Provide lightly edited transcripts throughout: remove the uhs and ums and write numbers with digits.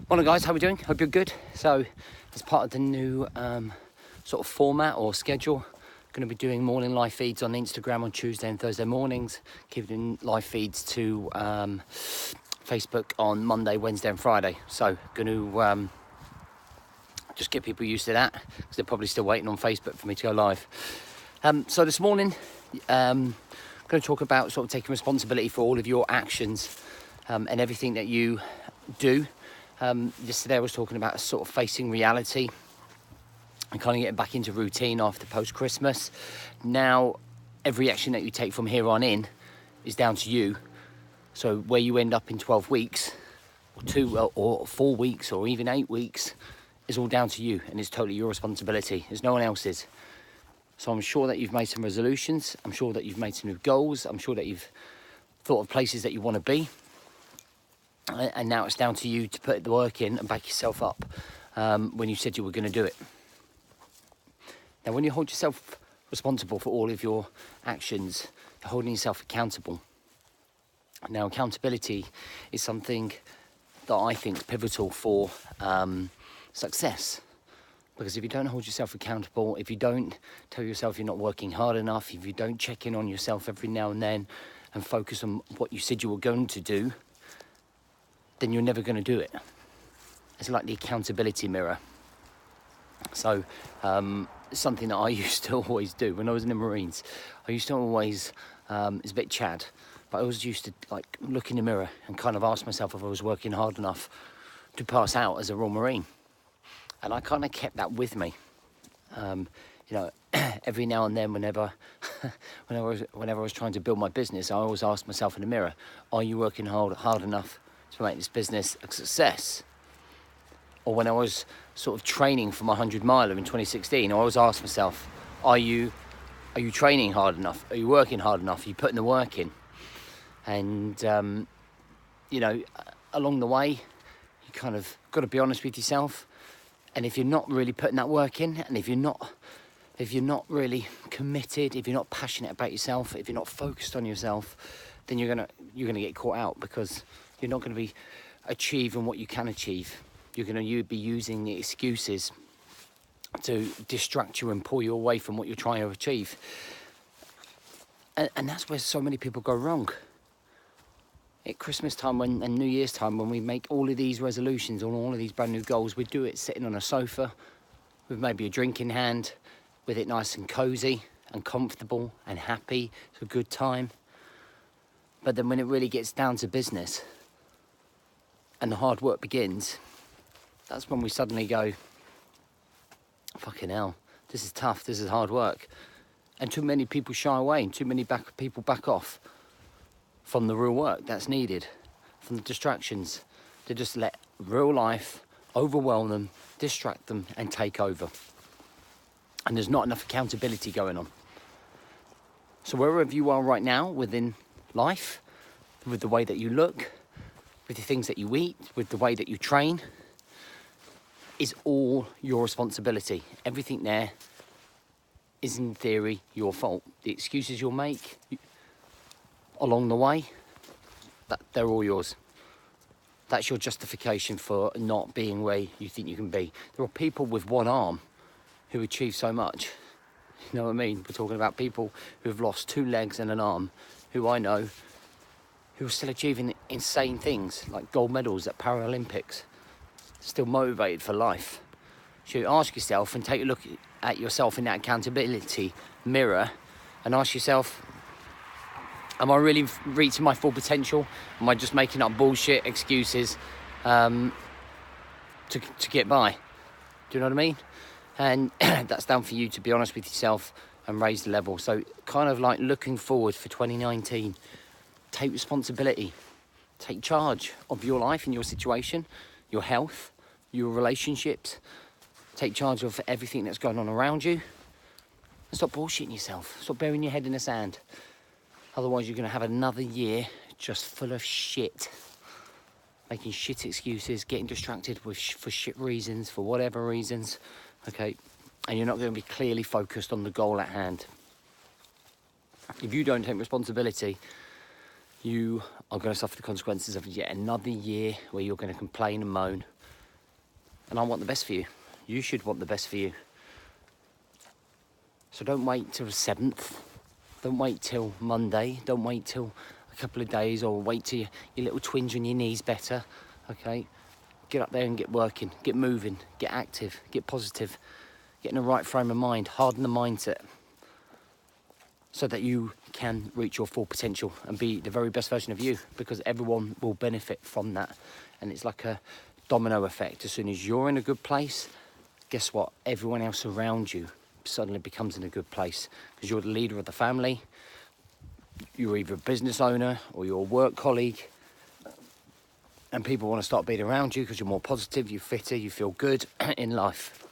Morning guys, how we doing? Hope you're good. So as part of the new sort of format or schedule, I'm going to be doing morning live feeds on Instagram on Tuesday and Thursday mornings, keeping live feeds to Facebook on Monday, Wednesday and Friday. So going to just get people used to that because they're probably still waiting on Facebook for me to go live. So this morning I'm going to talk about sort of taking responsibility for all of your actions and everything that you do. Yesterday I was talking about sort of facing reality and kind of getting back into routine after post-Christmas. Now, every action that you take from here on in is down to you. So where you end up in 12 weeks, or 2 or 4 weeks, or even 8 weeks, is all down to you, and it's totally your responsibility. There's no one else's. So I'm sure that you've made some resolutions. I'm sure that you've made some new goals. I'm sure that you've thought of places that you want to be. And now it's down to you to put the work in and back yourself up when you said you were going to do it. Now, when you hold yourself responsible for all of your actions, you're holding yourself accountable. Now, accountability is something that I think is pivotal for success. Because if you don't hold yourself accountable, if you don't tell yourself you're not working hard enough, if you don't check in on yourself every now and then and focus on what you said you were going to do, then you're never going to do it. It's like the accountability mirror. So something that I used to always do when I was in the Marines. I used to always, it's a bit Chad, but I always used to like look in the mirror and kind of ask myself if I was working hard enough to pass out as a Royal Marine. And I kind of kept that with me. Every now and then, whenever I was trying to build my business, I always asked myself in the mirror, are you working hard enough to make this business a success? Or when I was sort of training for my 100 miler in 2016, I always asked myself, are you training hard enough? Are you working hard enough? Are you putting the work in? And, along the way, you kind of got to be honest with yourself. And if you're not really putting that work in, and if you're not really committed, if you're not passionate about yourself, if you're not focused on yourself, then you're gonna get caught out because you're not going to be achieving what you can achieve. You're going to be using the excuses to distract you and pull you away from what you're trying to achieve. And that's where so many people go wrong. At Christmas time and New Year's time, when we make all of these resolutions on all of these brand new goals, we do it sitting on a sofa with maybe a drink in hand, with it nice and cozy and comfortable and happy. It's a good time. But then when it really gets down to business and the hard work begins, that's when we suddenly go, fucking hell, this is tough, this is hard work. And too many people shy away and too many people back off from the real work that's needed, from the distractions. They just let real life overwhelm them, distract them and take over. And there's not enough accountability going on. So wherever you are right now within life, with the way that you look, with the things that you eat, with the way that you train, is all your responsibility. Everything there is in theory your fault. The excuses you'll make along the way, they're all yours. That's your justification for not being where you think you can be. There are people with one arm who achieve so much. You know what I mean? We're talking about people who have lost 2 legs and an arm, who I know, who are still achieving insane things like gold medals at Paralympics, still motivated for life. So you ask yourself and take a look at yourself in that accountability mirror and ask yourself, am I really reaching my full potential? Am I just making up bullshit excuses to get by? Do you know what I mean? And that's down for you to be honest with yourself and raise the level. So kind of like looking forward for 2019, take responsibility, take charge of your life and your situation, your health, your relationships, take charge of everything that's going on around you. And stop bullshitting yourself, stop burying your head in the sand. Otherwise you're going to have another year just full of shit. Making shit excuses, getting distracted for shit reasons, for whatever reasons. Okay, and you're not going to be clearly focused on the goal at hand. If you don't take responsibility, you are going to suffer the consequences of yet another year where you're going to complain and moan And I want the best for you. You should want the best for you. So don't wait till the 7th. Don't wait till Monday. Don't wait till a couple of days, or wait till your little twinge on your knees better, okay? Get up there and get working, get moving, get active, get positive, get in the right frame of mind, harden the mindset so that you can reach your full potential and be the very best version of you, because everyone will benefit from that. And it's like a domino effect. As soon as you're in a good place, guess what? Everyone else around you suddenly becomes in a good place, because you're the leader of the family. You're either a business owner or you're a work colleague, and people want to start being around you because you're more positive, you're fitter, you feel good in life,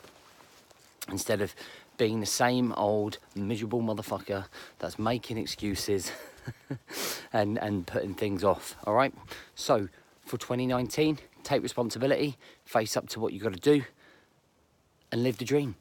instead of being the same old miserable motherfucker that's making excuses and putting things off. All right, so for 2019, take responsibility, face up to what you got to do, and live the dream.